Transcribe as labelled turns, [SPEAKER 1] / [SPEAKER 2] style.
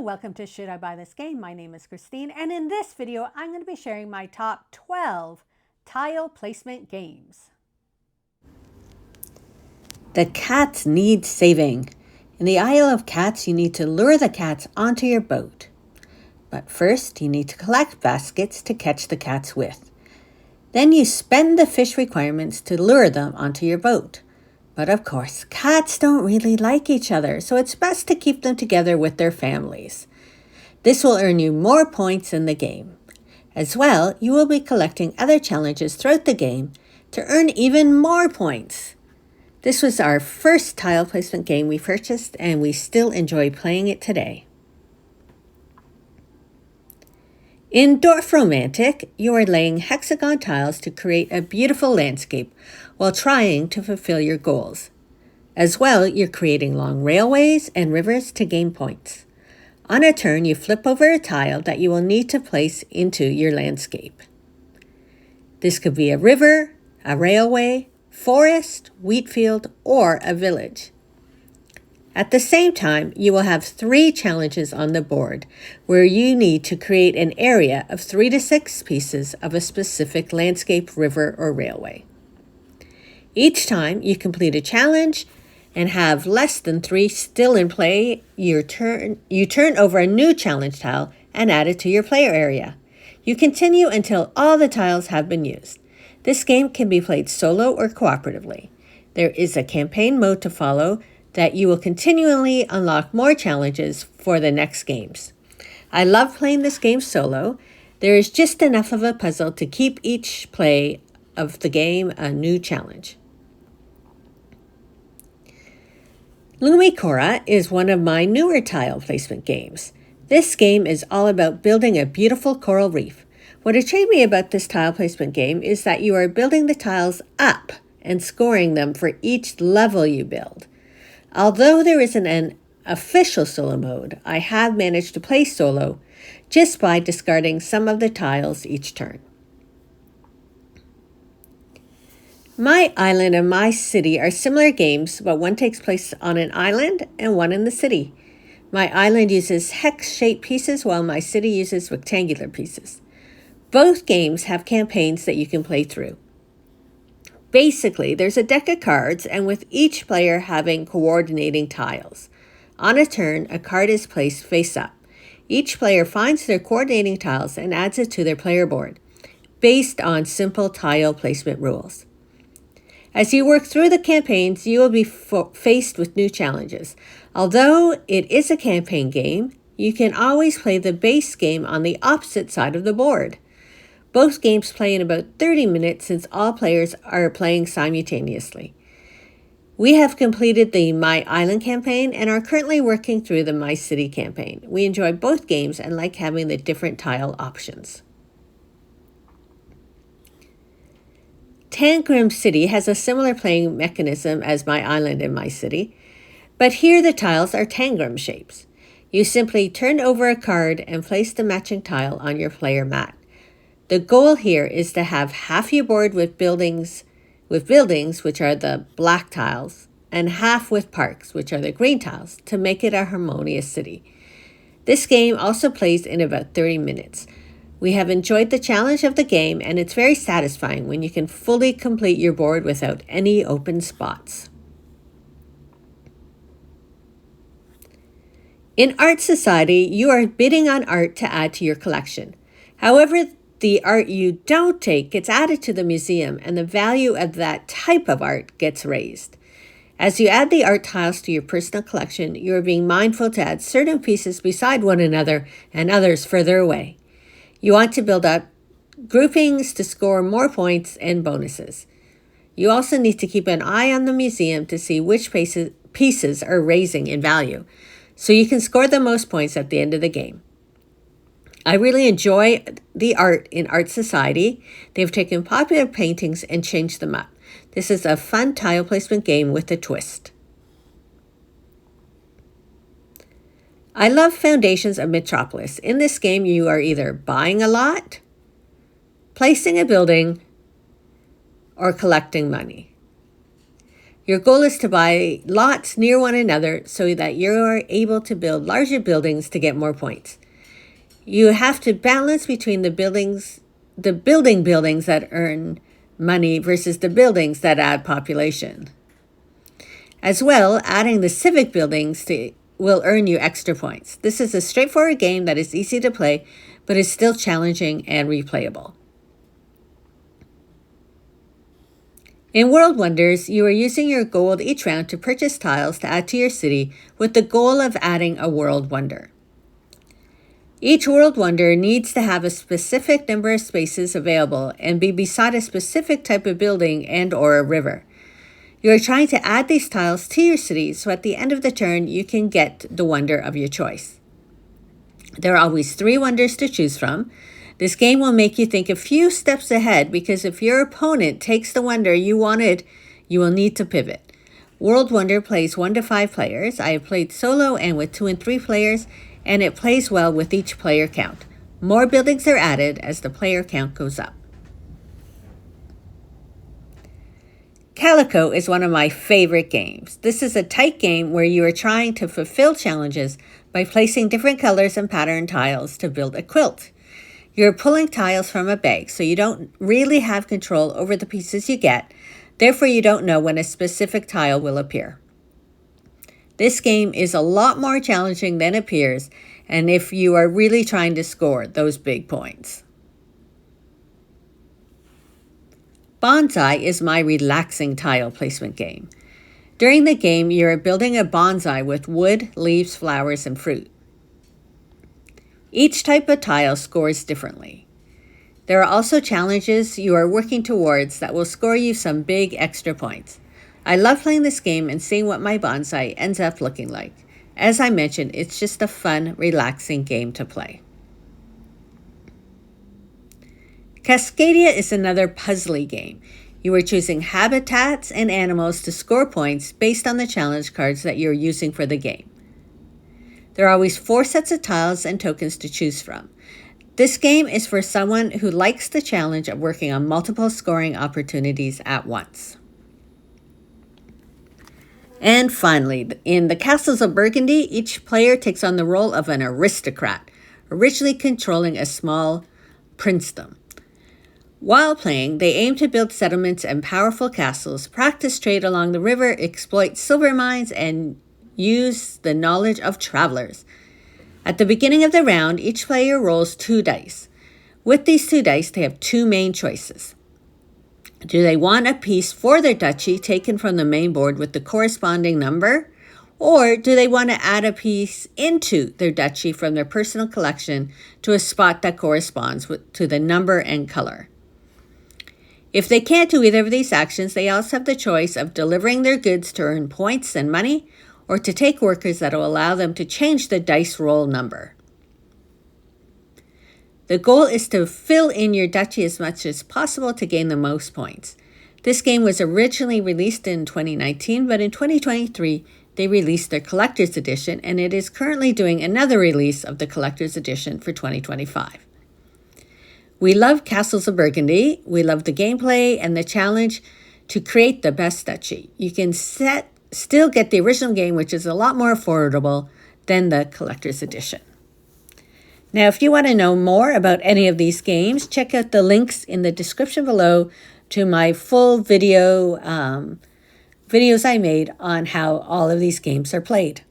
[SPEAKER 1] welcome to Should I Buy This Game? My name is Christine, and in this video, I'm going to be sharing my top 12 tile placement games.
[SPEAKER 2] The cats need saving. In the Isle of Cats, you need to lure the cats onto your boat. But first, you need to collect baskets to catch the cats with. Then you spend the fish requirements to lure them onto your boat. But of course, cats don't really like each other, so it's best to keep them together with their families. This will earn you more points in the game. As well, you will be collecting other challenges throughout the game to earn even more points. This was our first tile placement game we purchased, and we still enjoy playing it today. In Dorf Romantic, you are laying hexagon tiles to create a beautiful landscape while trying to fulfill your goals. As well, you're creating long railways and rivers to gain points. On a turn, you flip over a tile that you will need to place into your landscape. This could be a river, a railway, forest, wheat field, or a village. At the same time, you will have 3 challenges on the board where you need to create an area of 3 to 6 pieces of a specific landscape, river, or railway. Each time you complete a challenge and have less than 3 still in play, you turn over a new challenge tile and add it to your player area. You continue until all the tiles have been used. This game can be played solo or cooperatively. There is a campaign mode to follow that you will continually unlock more challenges for the next games. I love playing this game solo. There is just enough of a puzzle to keep each play of the game a new challenge. Lumicora is one of my newer tile placement games. This game is all about building a beautiful coral reef. What intrigued me about this tile placement game is that you are building the tiles up and scoring them for each level you build. Although there isn't an official solo mode, I have managed to play solo just by discarding some of the tiles each turn. My Island and My City are similar games, but one takes place on an island and one in the city. My Island uses hex-shaped pieces while My City uses rectangular pieces. Both games have campaigns that you can play through. Basically, there's a deck of cards, and with each player having coordinating tiles. On a turn, a card is placed face up. Each player finds their coordinating tiles and adds it to their player board, based on simple tile placement rules. As you work through the campaigns, you will be faced with new challenges. Although it is a campaign game, you can always play the base game on the opposite side of the board. Both games play in about 30 minutes since all players are playing simultaneously. We have completed the My Island campaign and are currently working through the My City campaign. We enjoy both games and like having the different tile options. Tangram City has a similar playing mechanism as My Island and My City, but here the tiles are tangram shapes. You simply turn over a card and place the matching tile on your player mat. The goal here is to have half your board with buildings, which are the black tiles, and half with parks, which are the green tiles, to make it a harmonious city. This game also plays in about 30 minutes. We have enjoyed the challenge of the game, and it's very satisfying when you can fully complete your board without any open spots. In Art Society, you are bidding on art to add to your collection. However, the art you don't take gets added to the museum, and the value of that type of art gets raised. As you add the art tiles to your personal collection, you are being mindful to add certain pieces beside one another and others further away. You want to build up groupings to score more points and bonuses. You also need to keep an eye on the museum to see which pieces are raising in value, so you can score the most points at the end of the game. I really enjoy the art in Art Society. They've taken popular paintings and changed them up. This is a fun tile placement game with a twist. I love Foundations of Metropolis. In this game, you are either buying a lot, placing a building, or collecting money. Your goal is to buy lots near one another so that you're able to build larger buildings to get more points. You have to balance between the buildings that earn money versus the buildings that add population. As well, adding the civic buildings will earn you extra points. This is a straightforward game that is easy to play, but is still challenging and replayable. In World Wonders, you are using your gold each round to purchase tiles to add to your city with the goal of adding a world wonder. Each world wonder needs to have a specific number of spaces available and be beside a specific type of building and/or a river. You are trying to add these tiles to your city so at the end of the turn you can get the wonder of your choice. There are always 3 wonders to choose from. This game will make you think a few steps ahead because if your opponent takes the wonder you wanted, you will need to pivot. World Wonder plays 1 to 5 players. I have played solo and with 2 and 3 players, and it plays well with each player count. More buildings are added as the player count goes up. Calico is one of my favorite games. This is a tight game where you are trying to fulfill challenges by placing different colors and pattern tiles to build a quilt. You're pulling tiles from a bag, so you don't really have control over the pieces you get. Therefore, you don't know when a specific tile will appear. This game is a lot more challenging than it appears, and if you are really trying to score those big points. Bonsai is my relaxing tile placement game. During the game, you are building a bonsai with wood, leaves, flowers, and fruit. Each type of tile scores differently. There are also challenges you are working towards that will score you some big extra points. I love playing this game and seeing what my bonsai ends up looking like. As I mentioned, it's just a fun, relaxing game to play. Cascadia is another puzzly game. You are choosing habitats and animals to score points based on the challenge cards that you're using for the game. There are always 4 sets of tiles and tokens to choose from. This game is for someone who likes the challenge of working on multiple scoring opportunities at once. And finally, in the Castles of Burgundy, each player takes on the role of an aristocrat, originally controlling a small princedom. While playing, they aim to build settlements and powerful castles, practice trade along the river, exploit silver mines, and use the knowledge of travelers. At the beginning of the round, each player rolls 2 dice. With these 2 dice, they have 2 main choices. Do they want a piece for their duchy taken from the main board with the corresponding number? Or do they want to add a piece into their duchy from their personal collection to a spot that corresponds to the number and color? If they can't do either of these actions, they also have the choice of delivering their goods to earn points and money, or to take workers that will allow them to change the dice roll number. The goal is to fill in your duchy as much as possible to gain the most points. This game was originally released in 2019, but in 2023, they released their collector's edition, and it is currently doing another release of the collector's edition for 2025. We love Castles of Burgundy. We love the gameplay and the challenge to create the best duchy. You can still get the original game, which is a lot more affordable than the collector's edition. Now, if you want to know more about any of these games, check out the links in the description below to my full videos I made on how all of these games are played.